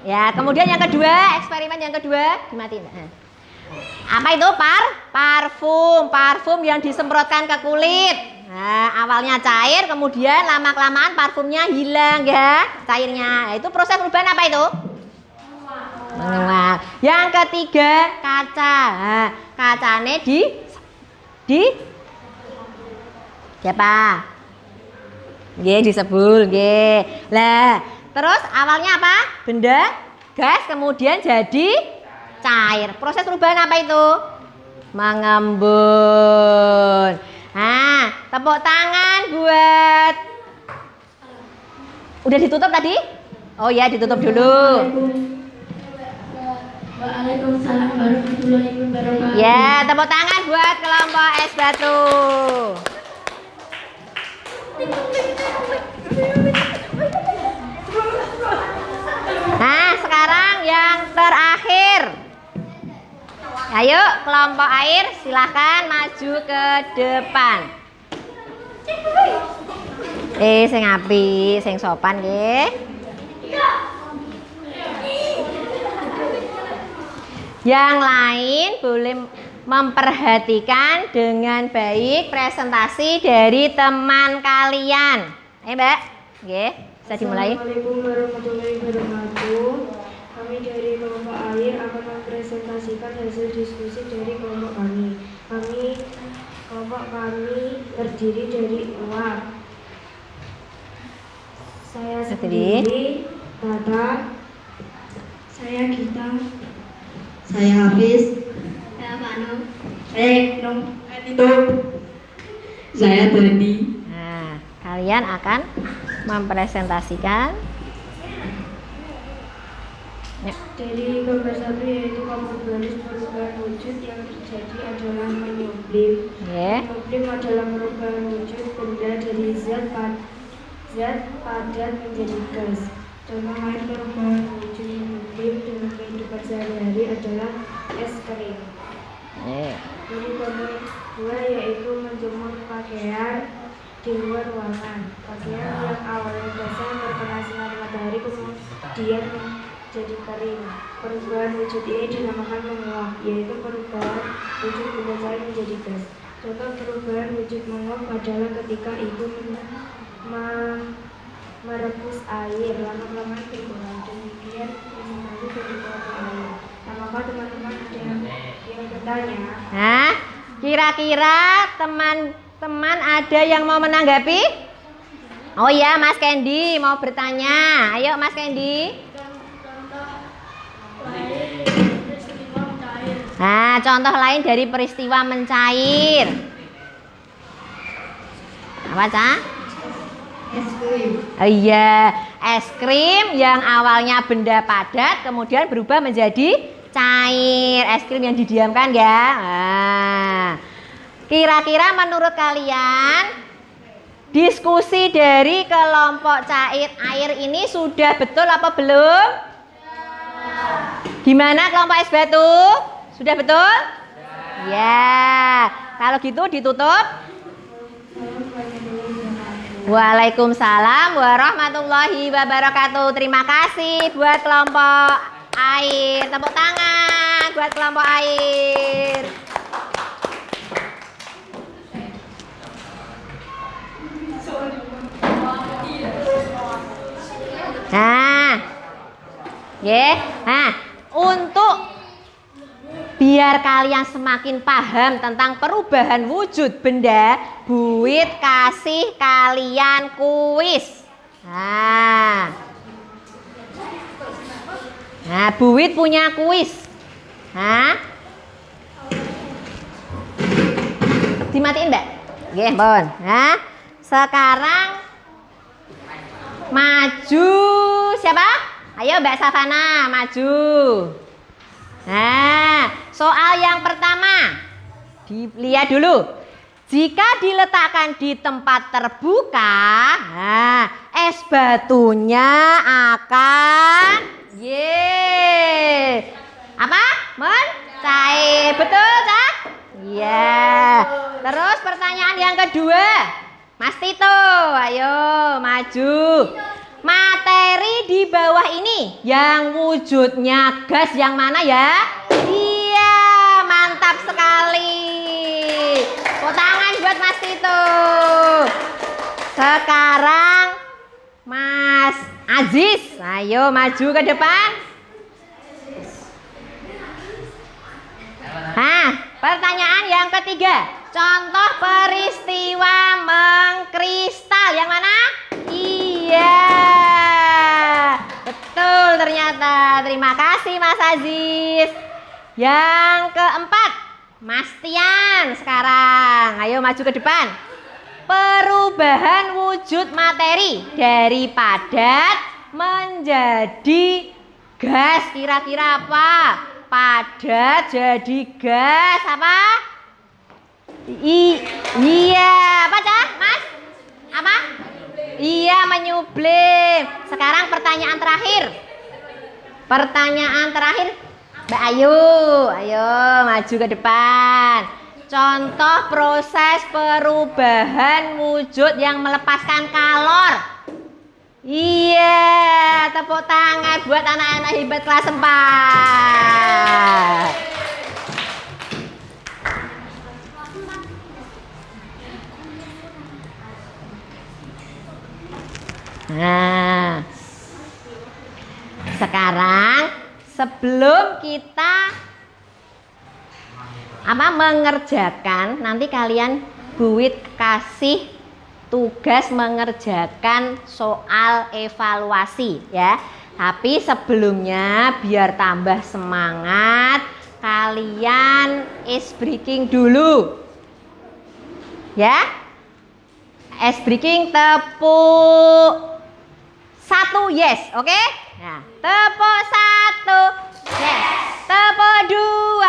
Ya, kemudian yang kedua, eksperimen yang kedua dimatiin. Apa itu? Parfum yang disemprotkan ke kulit. Nah, awalnya cair kemudian lama-kelamaan parfumnya hilang ya, cairnya. Itu proses perubahan apa itu? Menguap. Yang ketiga, kaca. Nah, kacanya di siapa? Nggih, disebul nggih. Lah, terus awalnya apa? Benda gas kemudian jadi cair. Proses perubahan apa itu? mengembun. Nah, tepuk tangan buat. Udah ditutup tadi? Oh ya, ditutup dulu. Waalaikumsalam warahmatullahi wabarakatuh. Ya, tepuk tangan buat kelompok es batu. Nah, sekarang yang terakhir. Ayo, kelompok air silahkan maju ke depan. Sing apik, sing sopan nggih. Yang lain boleh memperhatikan dengan baik presentasi dari teman kalian. Ayo, Mbak. Nggih, bisa dimulai. Assalamualaikum warahmatullahi wabarakatuh. Kami dari kelompok air akan mempresentasikan hasil diskusi dari kelompok kami. Kelompok kami terdiri dari uang. Saya sendiri, Tata, saya Gita, saya Hafiz, saya Manu, saya Iknum, saya Dani. Nah, kalian akan mempresentasikan Dari gambar satu yaitu kamu garis perubahan wujud yang terjadi adalah menyublim. ya. Menyublim adalah perubahan wujud benda dari zat padat menjadi gas. Contoh lain perubahan wujud menyublim dalam kehidupan sehari-hari adalah es krim. Dari gambar dua yaitu menjemur pakaian di luar ruangan. Pakaian yang awalnya basah terkena sinar matahari kemudian jadi kering. Perubahan wujud ini dinamakan menguap, yaitu perubahan wujud benda cair menjadi gas. Contoh perubahan wujud menguap adalah ketika ibu merebus air lama-lama berkurang. Demikian presentasi dari kelompok air. Apakah teman-teman ada yang bertanya? Nah, kira-kira teman-teman ada yang mau menanggapi? Oh ya, Mas Kendi mau bertanya. Ayo Mas Kendi. Nah, contoh lain dari peristiwa mencair. Apa, Cak? Es krim. Oh iya, es krim yang awalnya benda padat kemudian berubah menjadi cair. Es krim yang didiamkan ya. Nah, kira-kira menurut kalian diskusi dari kelompok cair air ini sudah betul apa belum? Gimana kelompok es batu? Sudah betul? Ya. Kalau gitu ditutup. Waalaikumsalam warahmatullahi wabarakatuh. Terima kasih buat kelompok air. Tepuk tangan buat kelompok air. Nah, nah, untuk biar kalian semakin paham tentang perubahan wujud benda, Buit kasih kalian kuis. Nah, Buit punya kuis. Dimatiin, Mbak? Nggih, Mbon. Nah, sekarang maju siapa? Ayo Mbak Savana maju. Nah, soal yang pertama dilihat dulu. Jika diletakkan di tempat terbuka, es batunya akan apa? Mencair. Betul, Cak? Iya. Terus pertanyaan yang kedua. Mas Tito, ayo maju. Materi di bawah ini yang wujudnya gas yang mana ya? Iya, mantap sekali. Tepuk tangan buat Mas Tito. Sekarang Mas Aziz, ayo maju ke depan. Pertanyaan yang ketiga. Contoh peristiwa mengkristal yang mana? Iya, betul ternyata. Terima kasih Mas Aziz. Yang keempat, Mas Tian sekarang. Ayo maju ke depan. Perubahan wujud materi dari padat menjadi gas. Kira-kira apa? Padat jadi gas apa? Iya, apa Cah? Mas? Apa? Iya, menyublim. Sekarang pertanyaan terakhir. Pertanyaan terakhir, Mbak Ayu. Ayo maju ke depan. Contoh proses perubahan wujud yang melepaskan kalor. Iya, tepuk tangan buat anak-anak hebat kelas 4. Nah, sekarang sebelum kita mengerjakan, nanti kalian buat kasih tugas mengerjakan soal evaluasi ya. Tapi sebelumnya biar tambah semangat, kalian ice breaking dulu. Ya. Ice breaking tepuk 1 yes, oke? Nah, tepuk 1 yes. Tepuk 2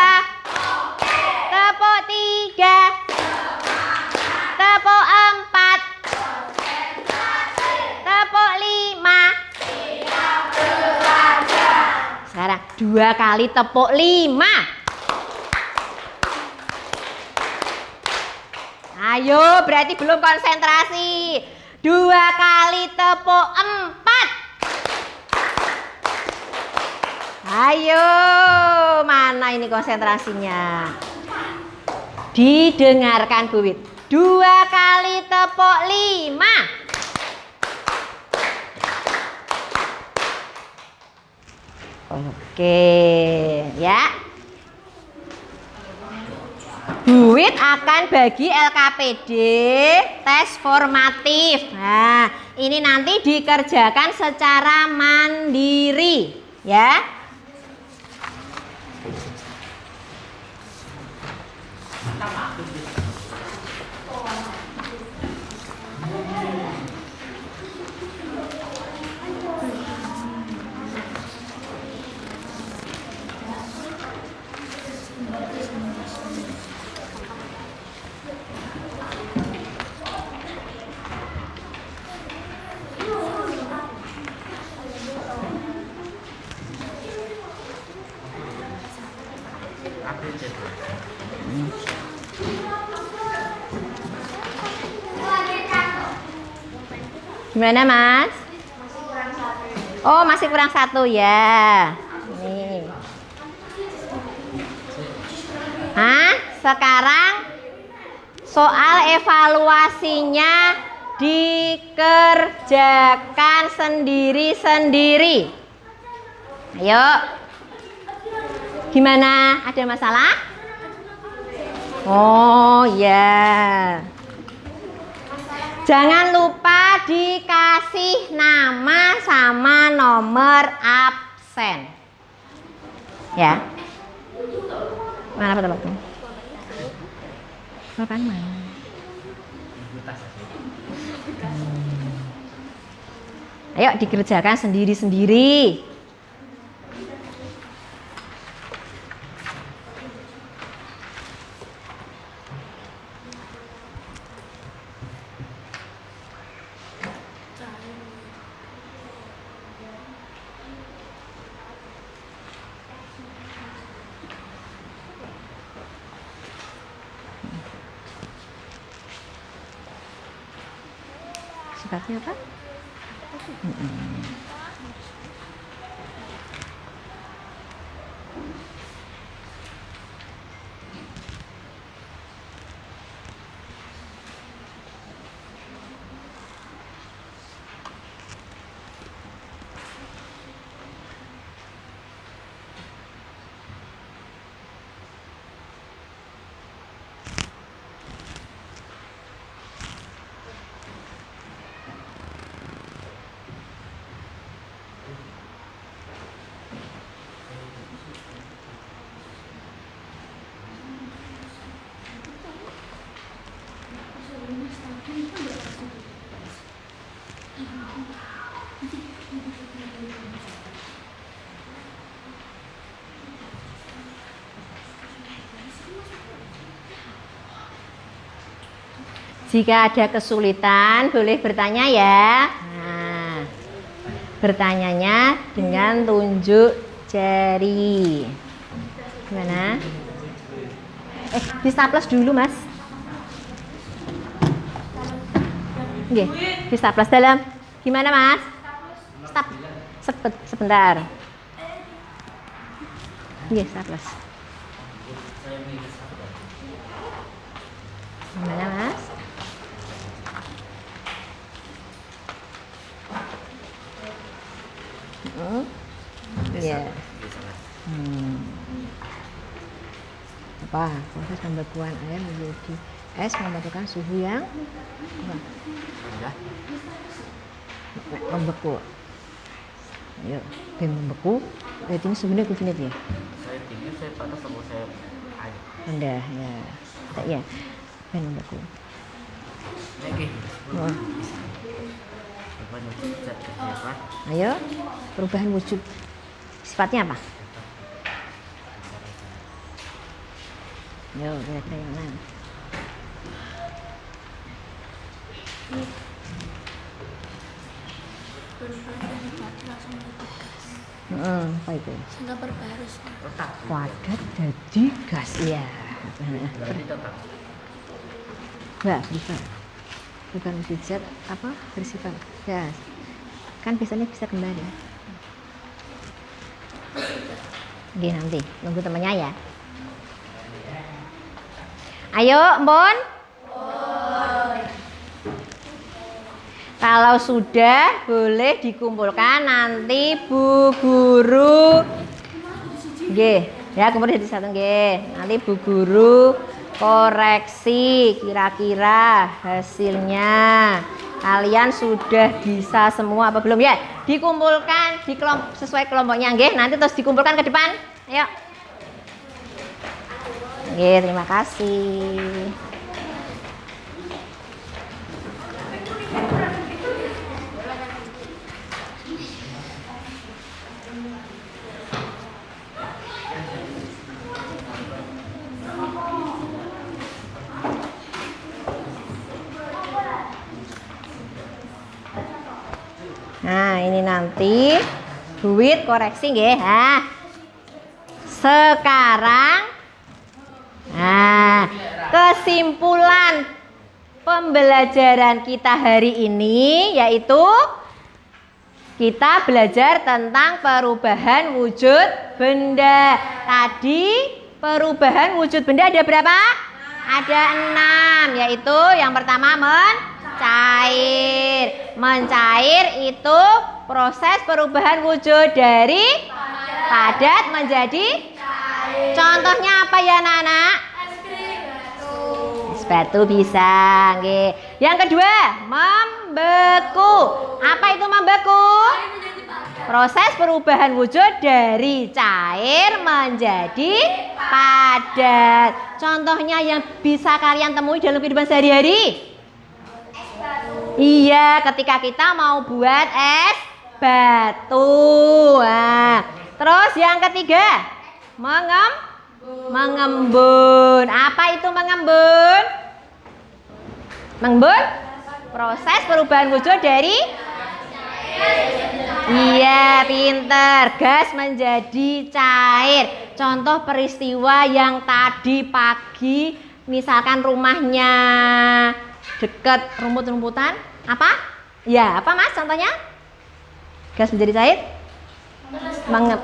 tepuk 3 tepuk 4 tepuk 5. Sekarang 2 kali tepuk 5. Ayo, berarti belum konsentrasi. 2 kali tepuk 4. Ayo, mana ini konsentrasinya? Didengarkan Bu Wit. 2 kali tepuk 5. Oke, ya. Bu Wit akan bagi LKPD tes formatif. Nah, ini nanti dikerjakan secara mandiri, ya. Gimana Mas? Oh, masih kurang 1 ya. Nih. Sekarang soal evaluasinya dikerjakan sendiri-sendiri. Ayo. Gimana? Ada masalah? Oh ya. Jangan lupa dikasih nama sama nomor absen. Ya. Mana foto-foto? Papan mana? Ayo dikerjakan sendiri-sendiri. Sifatnya apa? Jika ada kesulitan, boleh bertanya ya. Nah, bertanyanya dengan tunjuk jari. Gimana? Di staples dulu, Mas. Oke, di staples dalam. Gimana, Mas? Sebentar. Oke, staples. Gimana, Mas? Iya. Apa? Proses pembekuan air menjadi es membutuhkan suhu yang membeku. Ayo, membeku. Berarti ini suhunya begini ya? Saya tinggi, saya panas, sama saya air. Rendah ya. Tak ya. Membeku. Oke. Oh. Siapa? Ayo, perubahan wujud. Sifatnya apa? Yo, kira-kira yang mana? Apa itu? Sehingga berbarus. Padat jadi gas, ya. Berarti tetap. Enggak, bisa. Bukan wujud zat, apa? Bersifat gas. Kan biasanya bisa kembali. Oke, nanti nunggu temannya ya. Ayo, Mbon. Kalau sudah boleh dikumpulkan nanti Bu Guru. Nggih, ya kemudian jadi satu nggih. Nanti Bu Guru koreksi kira-kira hasilnya. Kalian sudah bisa semua apa belum ya? Dikumpulkan di sesuai kelompoknya nggih. Nanti terus dikumpulkan ke depan. Ayo. Nggih, terima kasih. Nah, ini nanti duit koreksi nggih. Nah, sekarang kesimpulan pembelajaran kita hari ini yaitu kita belajar tentang perubahan wujud benda. Tadi perubahan wujud benda ada berapa? Ada 6, yaitu yang pertama mencair. Mencair itu proses perubahan wujud dari padat menjadi cair. Contohnya apa ya anak-anak? Es batu bisa. Oke. Yang kedua, membeku. Apa itu membeku? Proses perubahan wujud dari cair menjadi padat. Contohnya yang bisa kalian temui dalam kehidupan sehari-hari. Iya, ketika kita mau buat es batu. Nah, terus yang ketiga, mengembun. Apa itu mengembun? Mengembun? Proses perubahan wujud dari iya, pinter. Gas menjadi cair. Contoh peristiwa yang tadi pagi, misalkan rumahnya dekat rumput-rumputan, apa? Ya, apa Mas contohnya? Gas menjadi cair?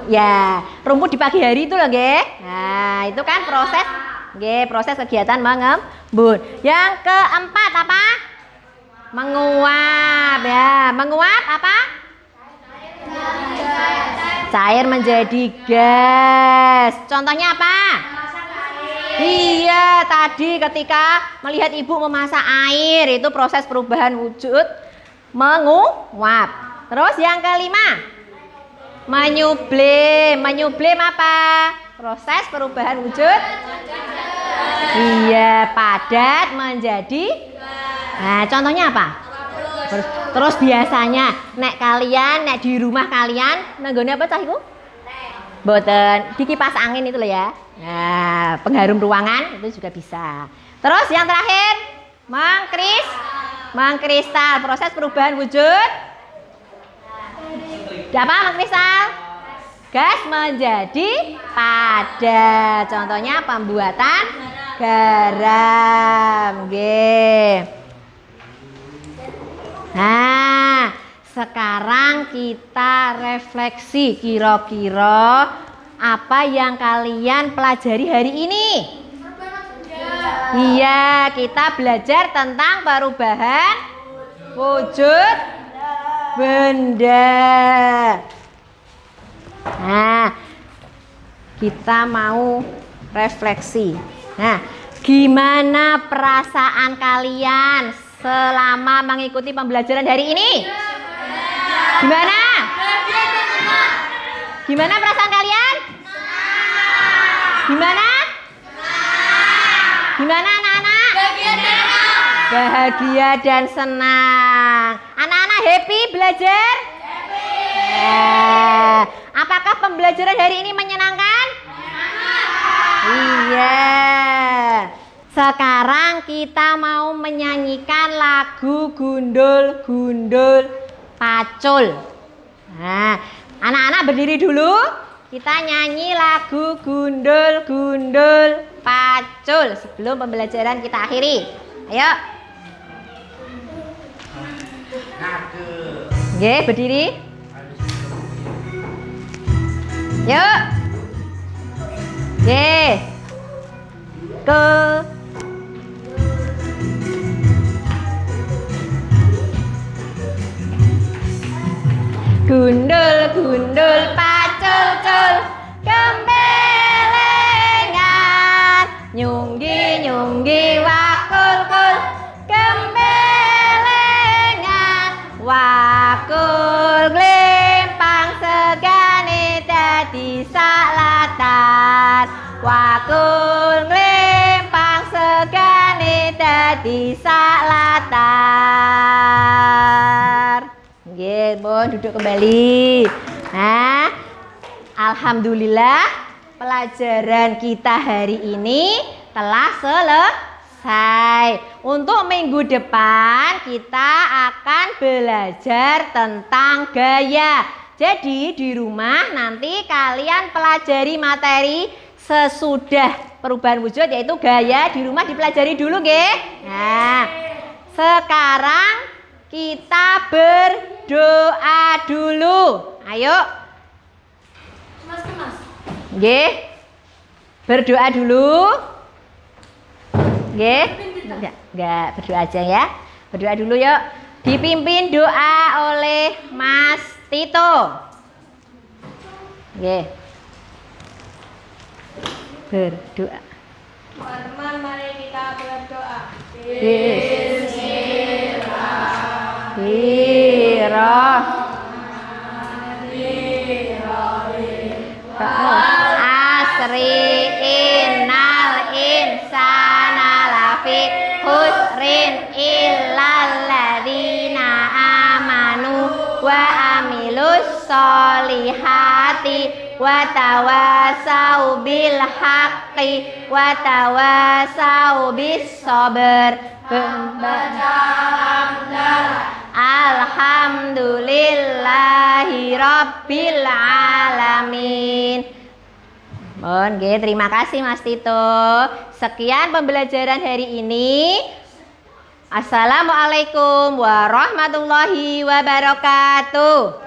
Ya, rumput di pagi hari itu loh, nggih. Nah, itu kan proses nggih, proses kegiatan mengembun. Yang keempat apa? Menguap. Ya, menguap apa? Cair menjadi gas. Contohnya apa? Iya, tadi ketika melihat ibu memasak air, itu proses perubahan wujud menguap. Terus yang kelima, menyublim. Menyublim apa? Proses perubahan wujud iya, padat menjadi Nah, contohnya apa? Terus biasanya nek di rumah kalian nenggone apa cah iku? Boten, di kipas angin itu loh ya. Nah, pengharum ruangan itu juga bisa. Terus yang terakhir, mengkristal, proses perubahan wujud. Apa mengkristal? Gas menjadi padat. Contohnya pembuatan garam. Nggih. Nah, sekarang kita refleksi kira-kira apa yang kalian pelajari hari ini? Iya, kita belajar tentang perubahan wujud benda. Nah, kita mau refleksi. Nah, gimana perasaan kalian selama mengikuti pembelajaran hari ini? Gimana? Gimana perasaan kalian? Gimana? Gimana anak-anak? Bahagia dan senang. Anak-anak happy belajar? Apakah pembelajaran hari ini menyenangkan? Iya. Sekarang kita mau menyanyikan lagu gundul-gundul pacul. Nah, anak-anak berdiri dulu. Kita nyanyi lagu gundul-gundul pacul sebelum pembelajaran kita akhiri. Ayo. Oke, berdiri. Yuk. Oke. Gundul-gundul pacul-cul gembelengan, nyunggi-nyunggi wakul-kul gembelengan, wakul glempang segane dadi salatan, wakul glempang segane dadi salatar. Nggih, mohon duduk kembali. Nah, alhamdulillah pelajaran kita hari ini telah selesai. Untuk minggu depan kita akan belajar tentang gaya. Jadi di rumah nanti kalian pelajari materi sesudah perubahan wujud yaitu gaya, di rumah dipelajari dulu nggih. Nah, sekarang kita berdoa dulu. Ayo. Nggih. Berdoa dulu. Nggih. Enggak, berdoa aja ya. Berdoa dulu yuk. Dipimpin doa oleh Mas Tito. Nggih. Berdoa. Teman-teman, mari kita berdoa. Asri innal insana lafi khusrin illal ladzina amanu wa amilus solihati wa tawasau bil haqqi wa tawasau bis sabr. Alhamdulillahi Rabbil Alamin. Mohon nggih, terima kasih Mas Tito. Sekian pembelajaran hari ini. Assalamualaikum warahmatullahi wabarakatuh.